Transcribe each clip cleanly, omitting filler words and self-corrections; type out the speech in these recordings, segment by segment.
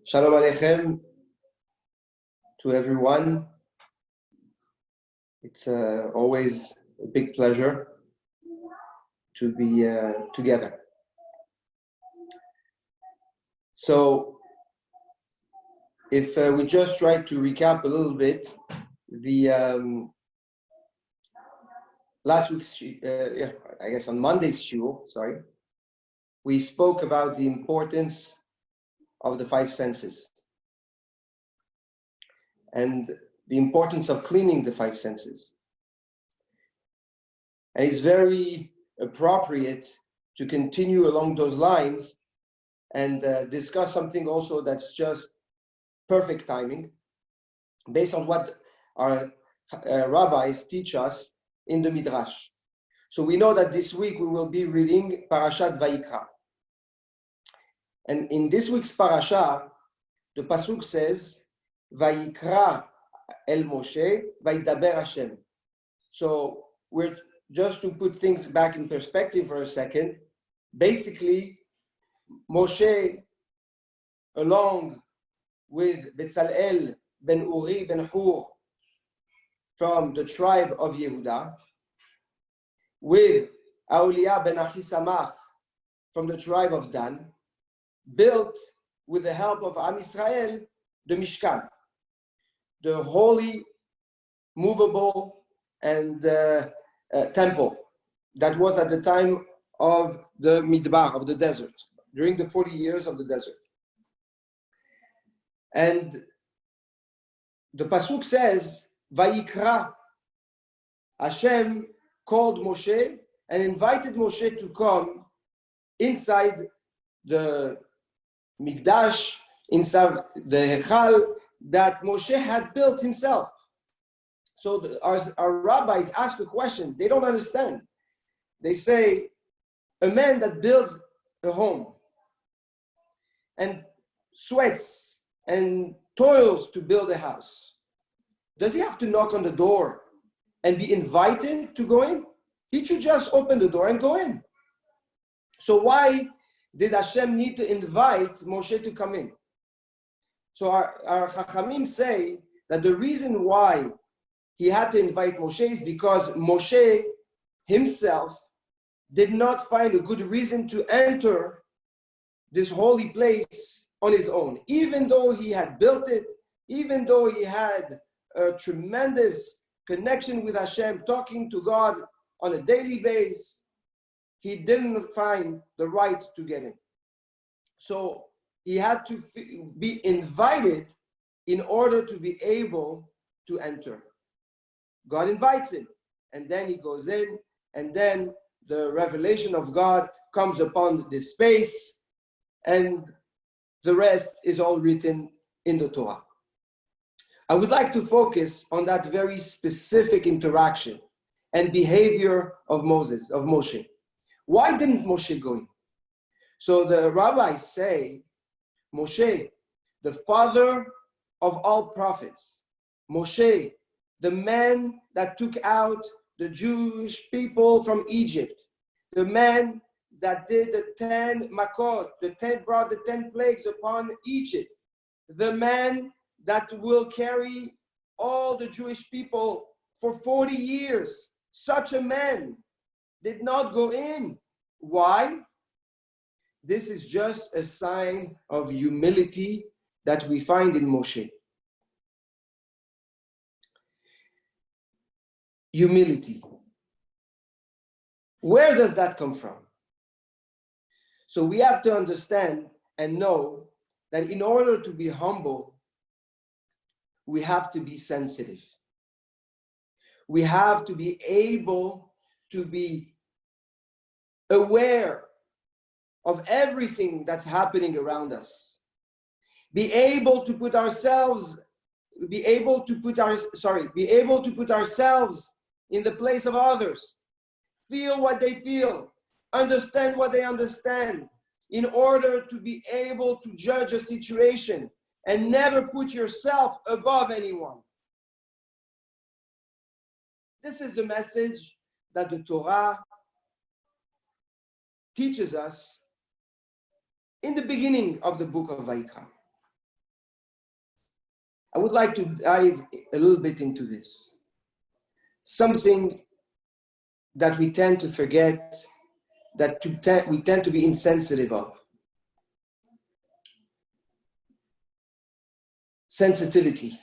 Shalom Aleichem to everyone. It's always a big pleasure to be together. So, if we just try to recap a little bit, the last week's, I guess on Monday's Shiur, we spoke about the importance of the five senses and the importance of cleaning the five senses. And it's very appropriate to continue along those lines and discuss something also that's just perfect timing based on what our rabbis teach us in the Midrash. So we know that this week we will be reading Parashat Vayikra. And in this week's parasha, the pasuk says, Vayikra el Moshe, Vayidaber Hashem. So we're just to put things back in perspective for a second. Basically, Moshe, along with Betzalel ben Uri ben Hur from the tribe of Yehuda, with Aulia ben Achisamach from the tribe of Dan, built with the help of Am Israel the Mishkan, the holy, movable, and temple that was at the time of the Midbar, of the desert, during the 40 years of the desert. And the pasuk says, Vayikra, Hashem called Moshe and invited Moshe to come inside the Mikdash, inside the Hechal that Moshe had built himself. So our rabbis ask a question they don't understand. They say, a man that builds a home and sweats and toils to build a house, does he have to knock on the door and be invited to go in? He should just open the door and go in. So why did Hashem need to invite Moshe to come in? So our Chachamim say that the reason why he had to invite Moshe is because Moshe himself did not find a good reason to enter this holy place on his own. Even though he had built it, even though he had a tremendous connection with Hashem, talking to God on a daily basis, he didn't find the right to get in. So he had to be invited in order to be able to enter. God invites him, and then he goes in, and then the revelation of God comes upon this space, and the rest is all written in the Torah. I would like to focus on that very specific interaction and behavior of Moshe. Why didn't Moshe go in? So the rabbis say, Moshe, the father of all prophets, Moshe, the man that took out the Jewish people from Egypt, the man that did the 10 makot, brought the 10 plagues upon Egypt, the man that will carry all the Jewish people for 40 years. Such a man did not go in. Why? This is just a sign of humility that we find in Moshe. Humility. Where does that come from? So we have to understand and know that in order to be humble, we have to be sensitive. We have to be able to be aware of everything that's happening around us. Be able to put ourselves in the place of others. Feel what they feel. Understand what they understand, in order to be able to judge a situation and never put yourself above anyone. This is the message that the Torah teaches us in the beginning of the book of Vayikra. I would like to dive a little bit into this. Something that we tend to forget, we tend to be insensitive of. Sensitivity.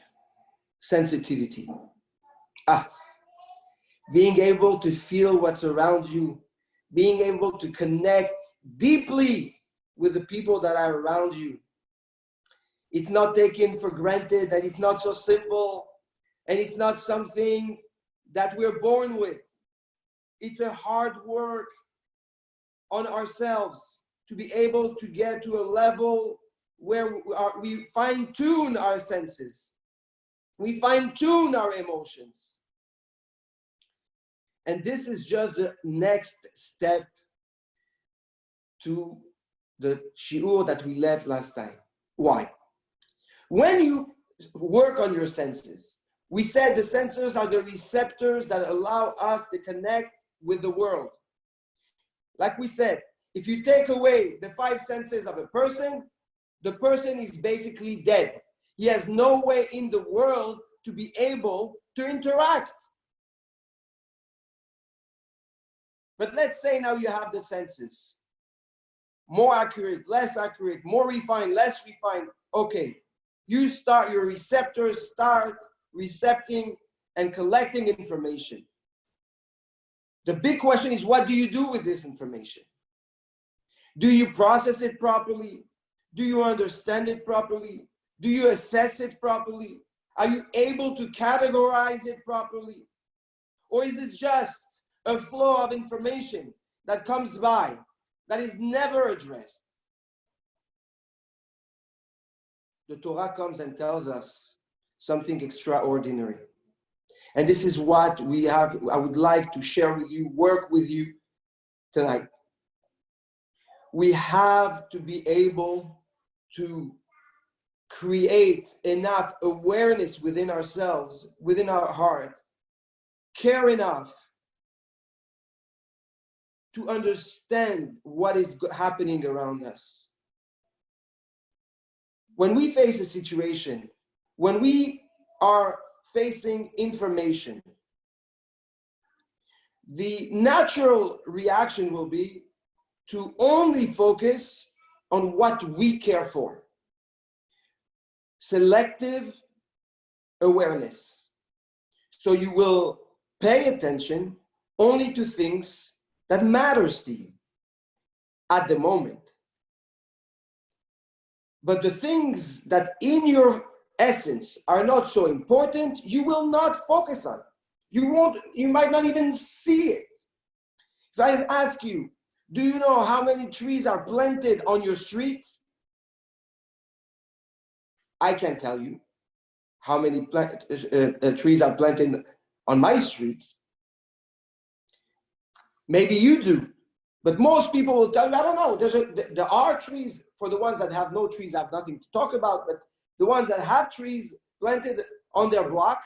Being able to feel what's around you, being able to connect deeply with the people that are around you. It's not taken for granted, and it's not so simple, and it's not something that we're born with. It's a hard work on ourselves to be able to get to a level where we fine-tune our senses. We fine-tune our emotions. And this is just the next step to the shiur that we left last time. Why? When you work on your senses, we said the senses are the receptors that allow us to connect with the world. Like we said, if you take away the 5 senses of a person, the person is basically dead. He has no way in the world to be able to interact. But let's say now you have the senses. More accurate, less accurate, more refined, less refined. Okay, your receptors start recepting and collecting information. The big question is, what do you do with this information? Do you process it properly? Do you understand it properly? Do you assess it properly? Are you able to categorize it properly? Or is this just a flow of information that comes by, that is never addressed? The Torah comes and tells us something extraordinary. And this is what I would like to share with you, work with you tonight. We have to be able to create enough awareness within ourselves, within our heart, care enough to understand what is happening around us. When we face a situation, when we are facing information, the natural reaction will be to only focus on what we care for. Selective awareness. So you will pay attention only to things that matters to you at the moment. But the things that in your essence are not so important, you will not focus on. You might not even see it. If I ask you, do you know how many trees are planted on your street? I can tell you how many trees are planted on my street. Maybe you do, but most people will tell you, I don't know. There are trees. For the ones that have no trees, I have nothing to talk about, but the ones that have trees planted on their block,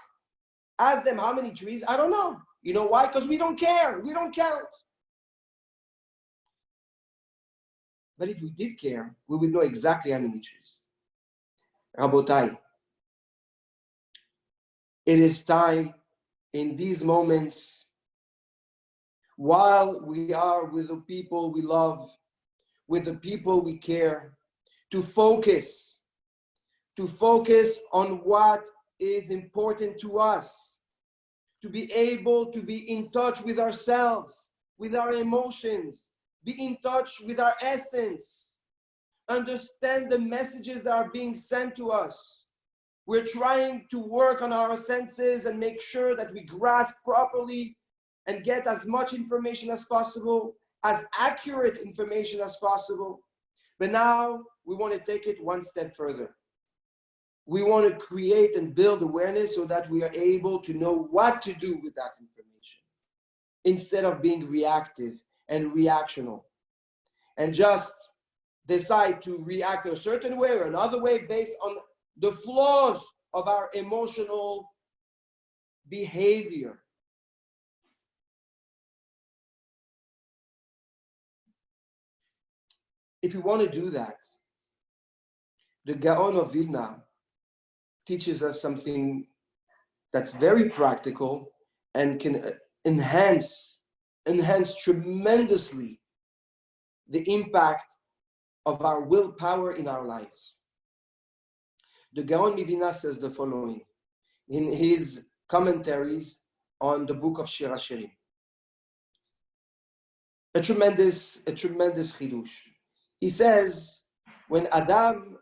ask them how many trees. I don't know. You know why? Because we don't care. We don't count. But if we did care, we would know exactly how many trees. Rabotai, it is time in these moments, while we are with the people we love, with the people we care, to focus on what is important to us, to be able to be in touch with ourselves, with our emotions, be in touch with our essence, understand the messages that are being sent to us. We're trying to work on our senses and make sure that we grasp properly and get as much information as possible, as accurate information as possible. But now we want to take it one step further. We want to create and build awareness so that we are able to know what to do with that information, instead of being reactive and reactional and just decide to react a certain way or another way based on the flaws of our emotional behavior. If you want to do that, the Gaon of Vilna teaches us something that's very practical and can enhance tremendously the impact of our willpower in our lives. The Gaon Mivina says the following in his commentaries on the book of Shir Hashirim. A tremendous chidush. He says, when Adam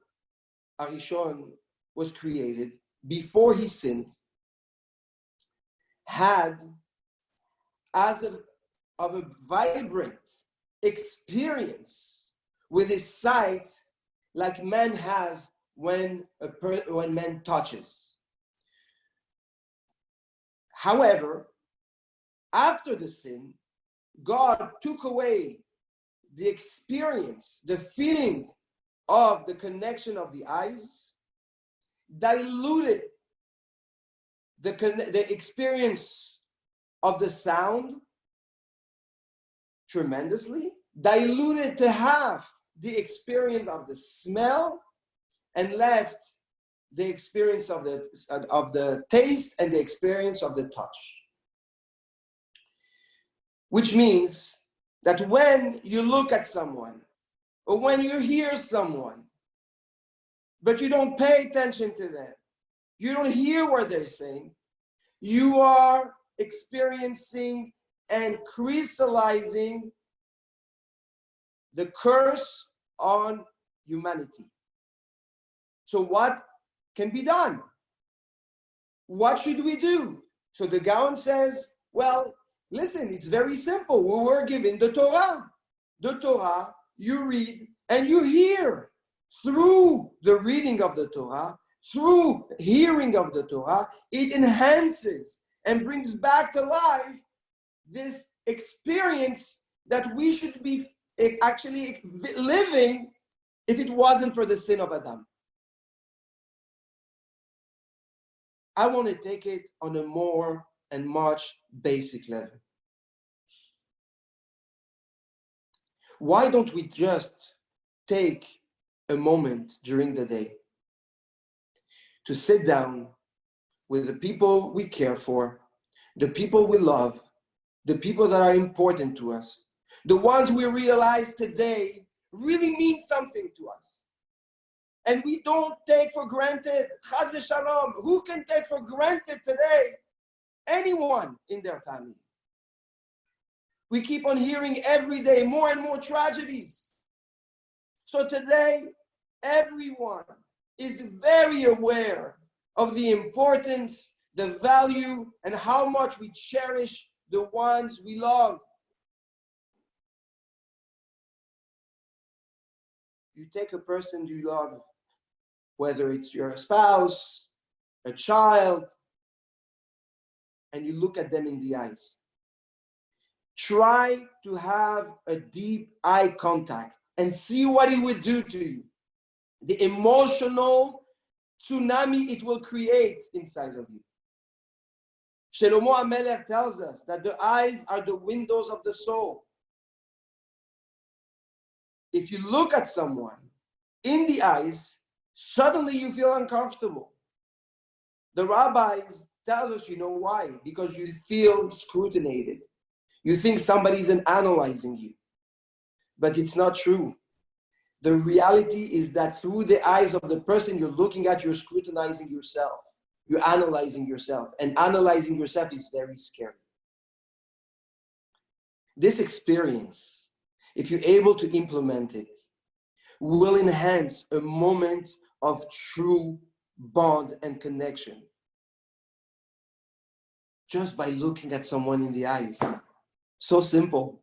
Arishon was created, before he sinned, had of a vibrant experience with his sight like man has when man touches. However, after the sin, God took away the experience, the feeling of the connection of the eyes, diluted the experience of the sound tremendously, diluted to half the experience of the smell, and left the experience of the taste and the experience of the touch. Which means that when you look at someone, or when you hear someone, but you don't pay attention to them, you don't hear what they're saying, you are experiencing and crystallizing the curse on humanity. So what can be done? What should we do? So the Gaon says, well, listen, it's very simple. We were given the Torah. The Torah, you read and you hear. Through the reading of the Torah, through hearing of the Torah, it enhances and brings back to life this experience that we should be actually living if it wasn't for the sin of Adam. I want to take it on a more and much basic level. Why don't we just take a moment during the day to sit down with the people we care for, the people we love, the people that are important to us, the ones we realize today really mean something to us. And we don't take for granted, chas v'shalom, who can take for granted today anyone in their family? We keep on hearing every day more and more tragedies. So today, everyone is very aware of the importance, the value, and how much we cherish the ones we love. You take a person you love, whether it's your spouse, a child, and you look at them in the eyes. Try to have a deep eye contact and see what it would do to you. The emotional tsunami it will create inside of you. Shlomo HaMelech tells us that the eyes are the windows of the soul. If you look at someone in the eyes, suddenly you feel uncomfortable. The rabbis tell us, you know why? Because you feel scrutinized. You think somebody's analyzing you. But it's not true. The reality is that through the eyes of the person you're looking at, you're scrutinizing yourself. You're analyzing yourself. And analyzing yourself is very scary. This experience, if you're able to implement it, will enhance a moment of true bond and connection. Just by looking at someone in the eyes. So simple.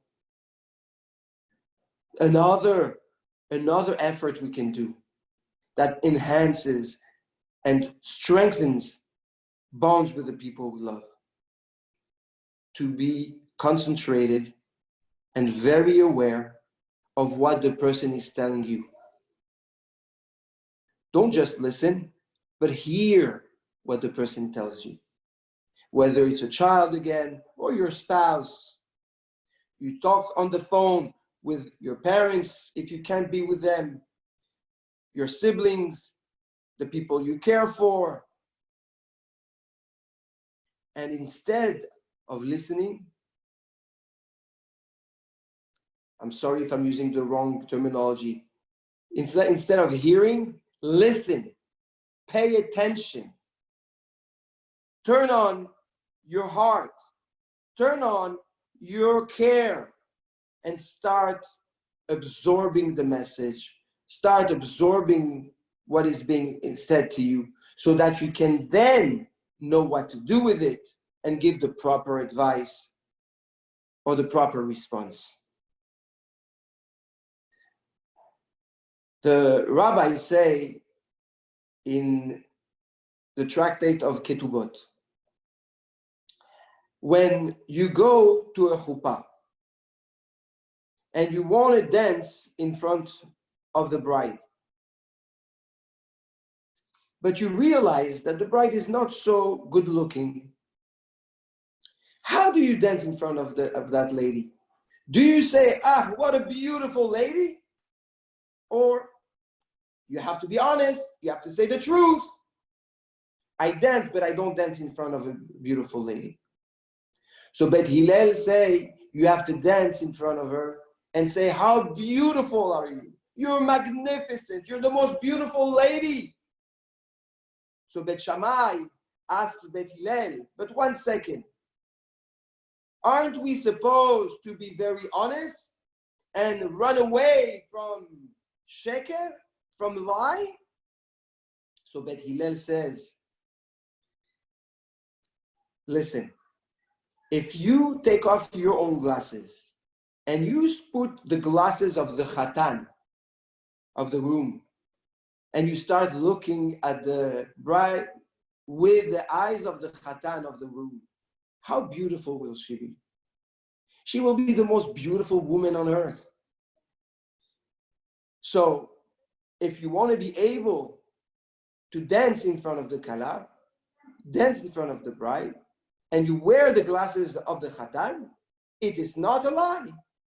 Another effort we can do that enhances and strengthens bonds with the people we love. To be concentrated and very aware of what the person is telling you. Don't just listen, but hear what the person tells you. Whether it's a child again or your spouse. You talk on the phone with your parents if you can't be with them, your siblings, the people you care for, And instead of listening, I'm sorry if I'm using the wrong terminology. Instead of hearing, listen, pay attention. Turn on your heart, turn on your care, and start absorbing the message. Start absorbing what is being said to you so that you can then know what to do with it and give the proper advice or the proper response. The rabbis say in the tractate of Ketubot, when you go to a chuppah and you want to dance in front of the bride, but you realize that the bride is not so good looking, how do you dance in front of that lady? Do you say, ah, what a beautiful lady? Or you have to be honest, you have to say the truth. I dance, but I don't dance in front of a beautiful lady. So Bet Hillel say, you have to dance in front of her and say, how beautiful are you? You're magnificent. You're the most beautiful lady. So Bet Shammai asks Bet Hillel, but 1 second. Aren't we supposed to be very honest and run away from sheker, from lie? So Bet Hillel says, listen, if you take off your own glasses and you put the glasses of the chatan, of the room, and you start looking at the bride with the eyes of the chatan of the room, how beautiful will she be? She will be the most beautiful woman on earth. So if you want to be able to dance in front of the kala, dance in front of the bride, and you wear the glasses of the chatan, it is not a lie.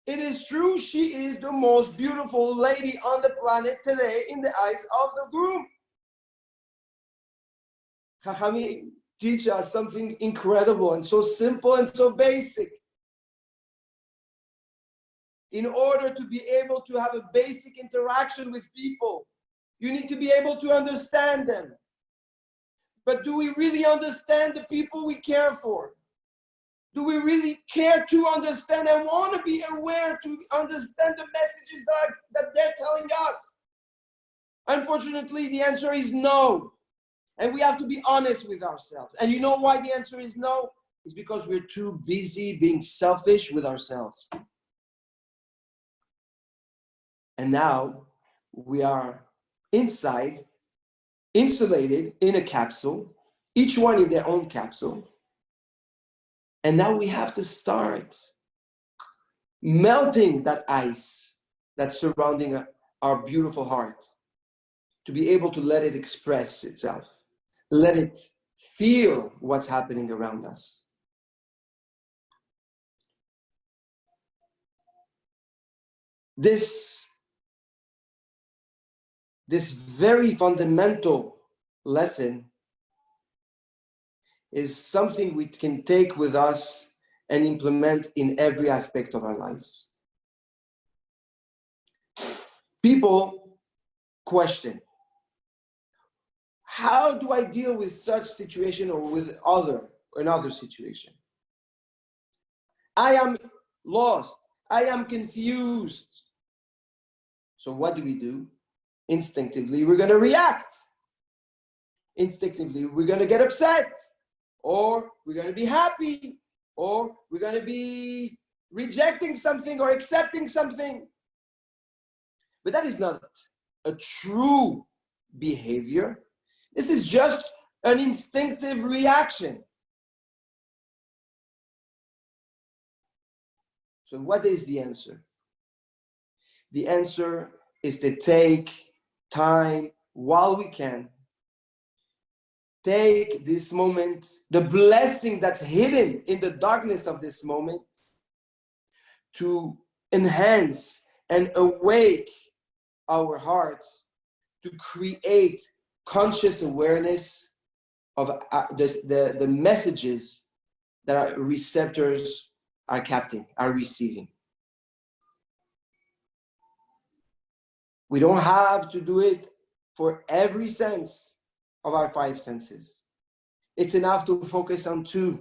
It is true. She is the most beautiful lady on the planet today in the eyes of the groom. Chachamim teach us something incredible and so simple and so basic. In order to be able to have a basic interaction with people, you need to be able to understand them. But do we really understand the people we care for? Do we really care to understand and want to be aware to understand the messages that they're telling us? Unfortunately, the answer is no. And we have to be honest with ourselves. And you know why the answer is no? It's because we're too busy being selfish with ourselves. And now we are inside, insulated in a capsule, each one in their own capsule. And now we have to start melting that ice that's surrounding our beautiful heart to be able to let it express itself. Let it feel what's happening around us. This very fundamental lesson is something we can take with us and implement in every aspect of our lives. People question, how do I deal with such situation or with another situation? I am lost. I am confused. So what do? Instinctively, we're going to react. Instinctively, we're going to get upset. Or we're going to be happy. Or we're going to be rejecting something or accepting something. But that is not a true behavior. This is just an instinctive reaction. So what is the answer? The answer is to take time while we can. Take this moment, the blessing that's hidden in the darkness of this moment, to enhance and awake our heart, to create conscious awareness of the messages that our receptors are capturing, are receiving. We don't have to do it for every sense of our 5 senses. It's enough to focus on 2,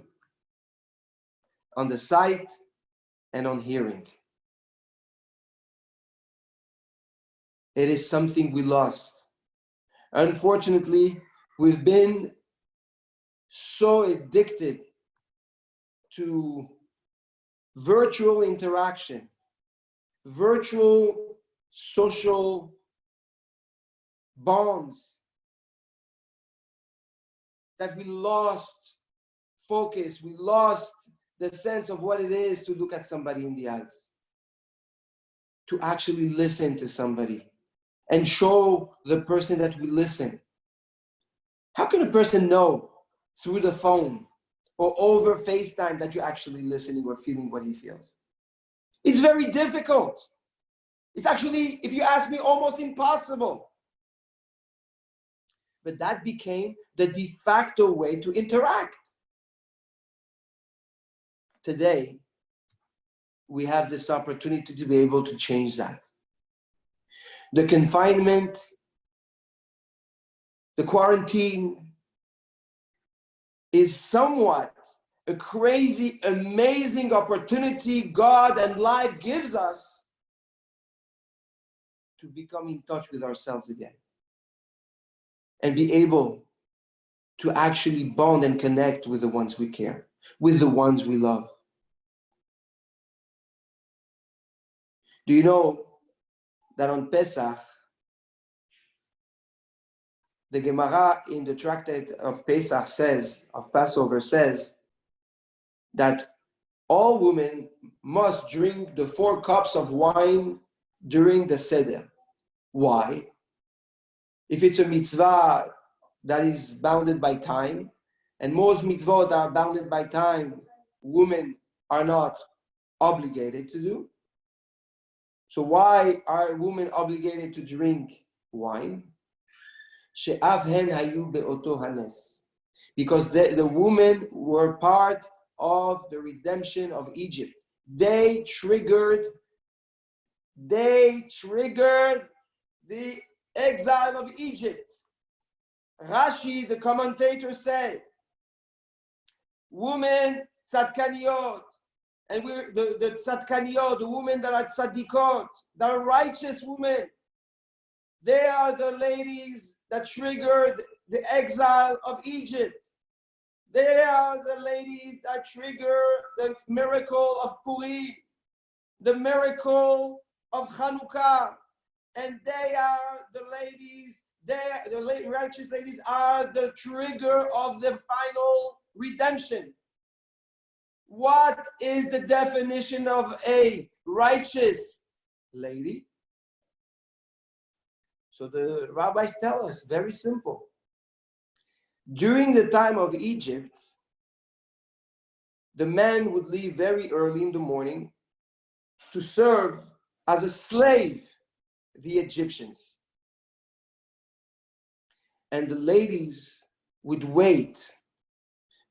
on the sight and on hearing. It is something we lost. Unfortunately, we've been so addicted to virtual interaction, virtual social bonds, that we lost focus, we lost the sense of what it is to look at somebody in the eyes, to actually listen to somebody and show the person that we listen. How can a person know through the phone or over FaceTime that you're actually listening or feeling what he feels? It's very difficult. It's actually, if you ask me, almost impossible. But that became the de facto way to interact. Today, we have this opportunity to be able to change that. The confinement, the quarantine is somewhat a crazy, amazing opportunity God and life gives us to become in touch with ourselves again and be able to actually bond and connect with the ones we care, with the ones we love. Do you know that on Pesach, the Gemara in the tractate of Pesach says, of Passover says, that all women must drink the 4 cups of wine during the Seder. Why? If it's a mitzvah that is bounded by time, and most mitzvot that are bounded by time, women are not obligated to do. So why are women obligated to drink wine? Because the women were part of the redemption of Egypt. They triggered the exile of Egypt. Rashi, the commentator, said, women tzadkaniyot, and we're the tzadkaniyot, the women that are tzaddikot, that are righteous women, they are the ladies that triggered the exile of Egypt. They are the ladies that trigger the miracle of Purim, the miracle of Chanukah, and they are the ladies, the righteous ladies are the trigger of the final redemption. What is the definition of a righteous lady? So the rabbis tell us, very simple. During the time of Egypt, the man would leave very early in the morning to serve as a slave the Egyptians. And the ladies would wait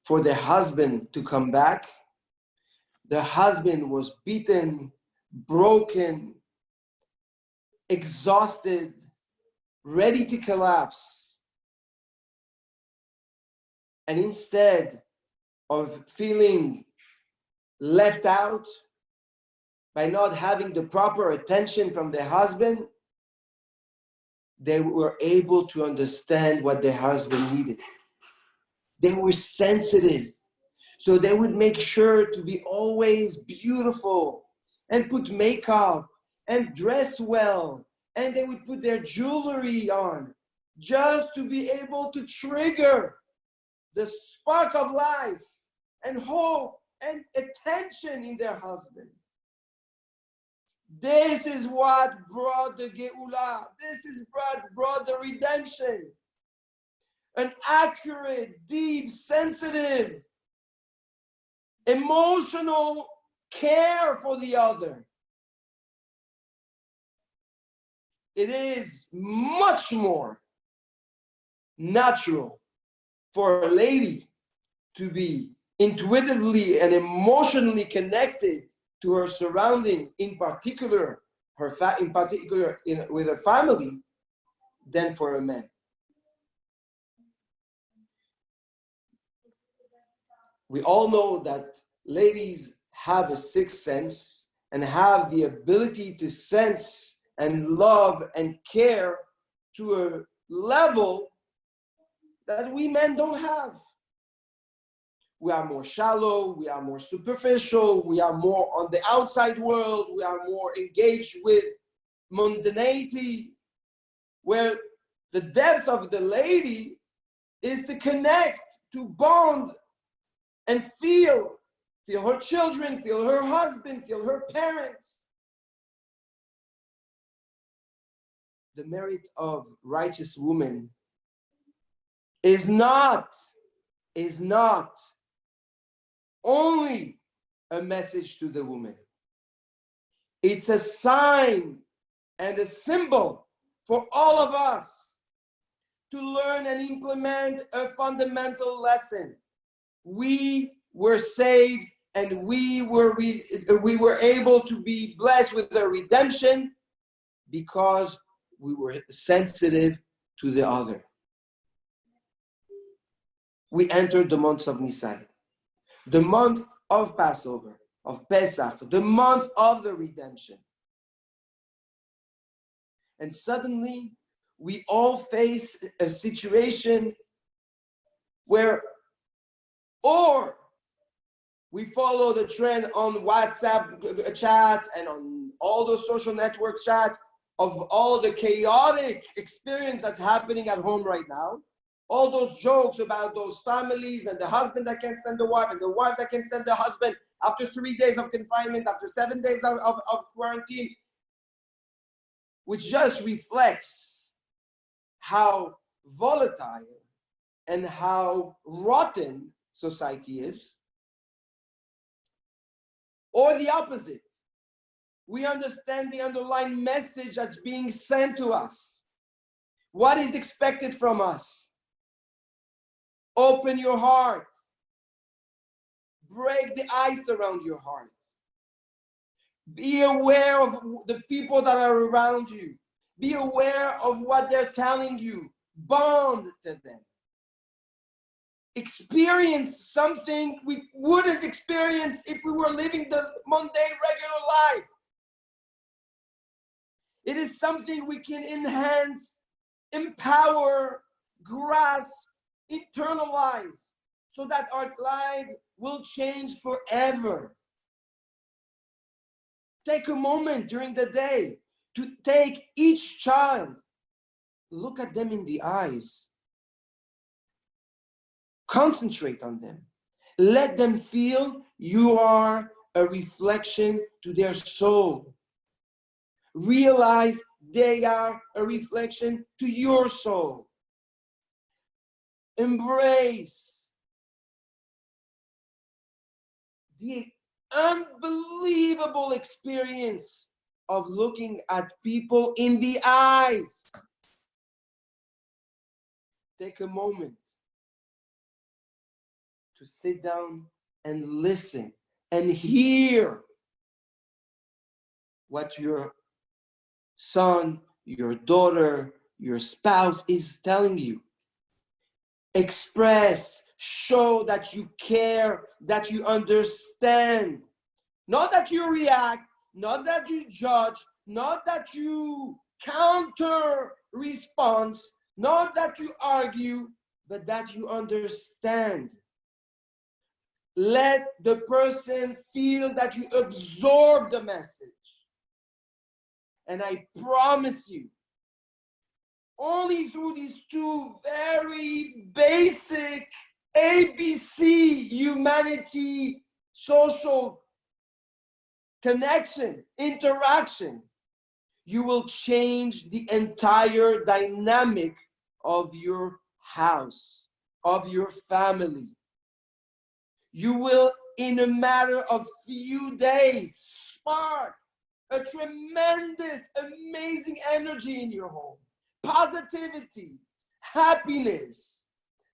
for their husband to come back. The husband was beaten, broken, exhausted, ready to collapse. And instead of feeling left out by not having the proper attention from their husband, they were able to understand what their husband needed. They were sensitive. So they would make sure to be always beautiful and put makeup and dress well. And they would put their jewelry on just to be able to trigger the spark of life and hope and attention in their husband. This is what brought the Geula. This is what brought the redemption. An accurate, deep, sensitive, emotional care for the other. It is much more natural for a lady to be intuitively and emotionally connected to her surrounding, in particular, with her family, than for a man. We all know that ladies have a sixth sense and have the ability to sense and love and care to a level that we men don't have. We are more shallow, we are more superficial, we are more on the outside world, we are more engaged with mundanity, where the depth of the lady is to connect, to bond, and feel her children, feel her husband, feel her parents. The merit of righteous woman is not only a message to the woman. It's a sign and a symbol for all of us to learn and implement a fundamental lesson. We were saved and we were able to be blessed with the redemption because we were sensitive to the other. We entered the month of Nisan, the month of Passover, of Pesach, the month of the redemption. And suddenly, we all face a situation where, or we follow the trend on WhatsApp chats and on all those social network chats of all the chaotic experience that's happening at home right now. All those jokes about those families and the husband that can send the wife and the wife that can send the husband after 3 days of confinement, after 7 days of quarantine, which just reflects how volatile and how rotten society is. Or the opposite. We understand the underlying message that's being sent to us. What is expected from us? Open your heart. Break the ice around your heart. Be aware of the people that are around you. Be aware of what they're telling you. Bond to them. Experience something we wouldn't experience if we were living the mundane, regular life. It is something we can enhance, empower, grasp, internalize, so that our life will change forever. Take a moment during the day to take each child, look at them in the eyes, concentrate on them, let them feel you are a reflection to their soul. Realize they are a reflection to your soul. Embrace the unbelievable experience of looking at people in the eyes. Take a moment to sit down and listen and hear what your son, your daughter, your spouse is telling you. Express, show that you care, that you understand. Not that you react, not that you judge, not that you counter response, not that you argue, but that you understand. Let the person feel that you absorb the message. And I promise you, only through these two very basic ABC humanity, social connection, interaction, you will change the entire dynamic of your house, of your family. You will, in a matter of few days, spark a tremendous, amazing energy in your home. Positivity, happiness,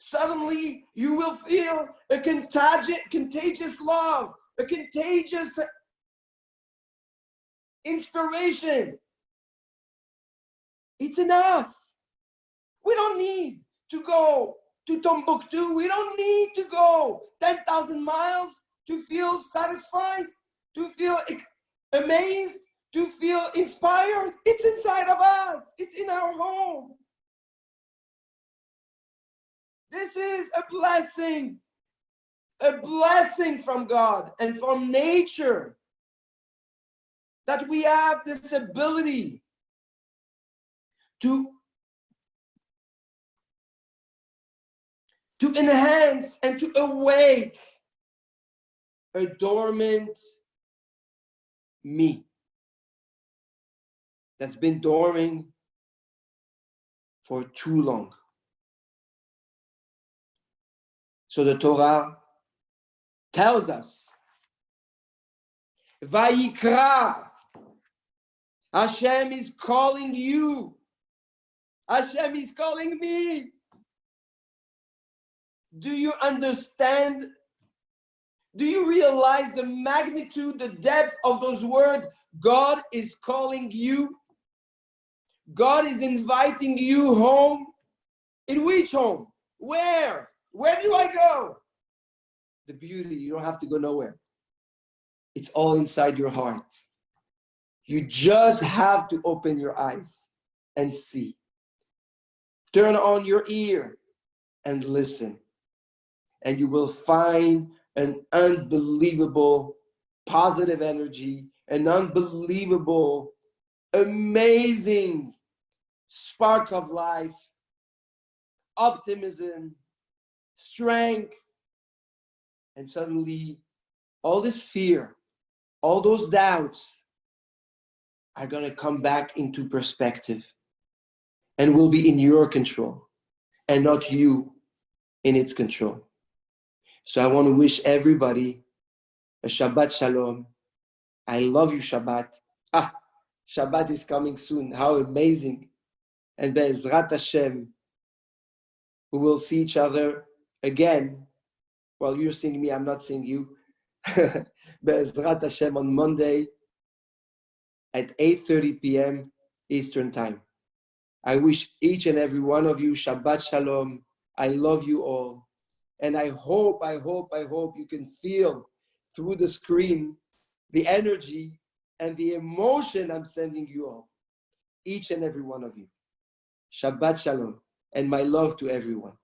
suddenly you will feel a contagious love, a contagious inspiration. It's in us. We don't need to go to Timbuktu. We don't need to go 10,000 miles to feel satisfied, to feel amazed, to feel inspired. It's inside of us. It's in our home. This is a blessing from God and from nature, that we have this ability to enhance and to awake a dormant me that's been dormant for too long. So the Torah tells us, Vayikra, Hashem is calling you. Hashem is calling me. Do you understand? Do you realize the magnitude, the depth of those words? God is calling you. God is inviting you home. In which home? Where? Where do I go? The beauty, you don't have to go nowhere. It's all inside your heart. You just have to open your eyes and see. Turn on your ear and listen. And you will find an unbelievable positive energy, an unbelievable, amazing spark of life, optimism, strength. And suddenly, all this fear, all those doubts are going to come back into perspective and will be in your control and not you in its control. So I want to wish everybody a Shabbat Shalom. I love you, Shabbat. Shabbat is coming soon. How amazing. And Be'ezrat Hashem, we will see each other again. Well, you're seeing me, I'm not seeing you. Be'ezrat Hashem on Monday at 8:30 p.m. Eastern Time. I wish each and every one of you Shabbat Shalom. I love you all. And I hope you can feel through the screen the energy and the emotion I'm sending you all. Each and every one of you. Shabbat Shalom. And my love to everyone.